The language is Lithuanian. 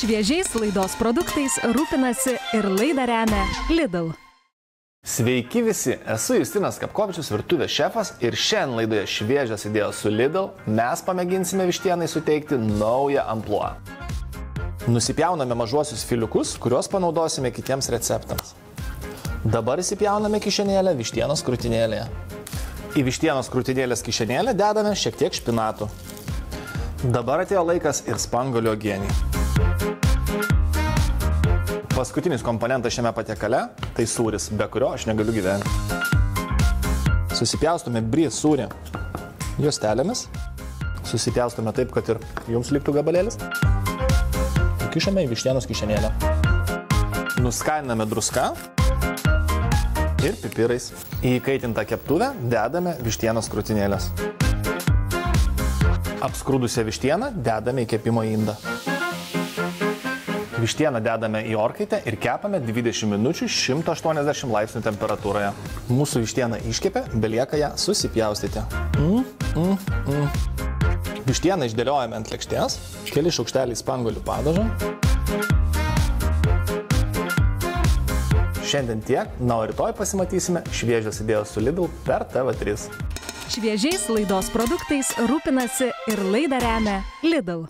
Šviežiais laidos produktais rūpinasi ir laidą remia Lidl. Sveiki visi, esu Justinas Kapkovičius, virtuvės šefas ir šiandien laidoje Šviežios idėjos su Lidl mes pamėginsime vištienai suteikti naują amplua. Nusipjauname mažuosius filiukus, kuriuos panaudosime kitiems receptams. Dabar įsipjauname kišenėlę vištienos krūtinėlėje. Į vištienos krūtinėlės kišenėlę dedame šiek tiek špinatų. Dabar atėjo laikas ir spanguolių uogienei. Paskutinis komponentas šiame patiekale – tai sūris, be kurio aš negaliu gyventi. Susipjaustume brie sūrį juostelėmis. Susipjaustume taip, kad ir jums liktų gabalėlis. Kišame į vištienos kišenėlę. Nuskaniname druską ir pipirais. Į įkaitintą keptuvę dedame vištienos krūtinėlės. Apskrudusią vištieną dedame į kepimo indą. Vištieną dedame į orkaitę ir kepame 20 minučių 180 laipsnių temperatūroje. Mūsų vištieną iškepė, belieka ją susipjaustyti. Vištieną išdėliojame ant lėkštės, keli šaukšteliai spanguolių padažo. Šiandien tiek, na o rytoj pasimatysime Šviežios idėjos su Lidl per TV3. Šviežiais laidos produktais rūpinasi ir laidą remia Lidl.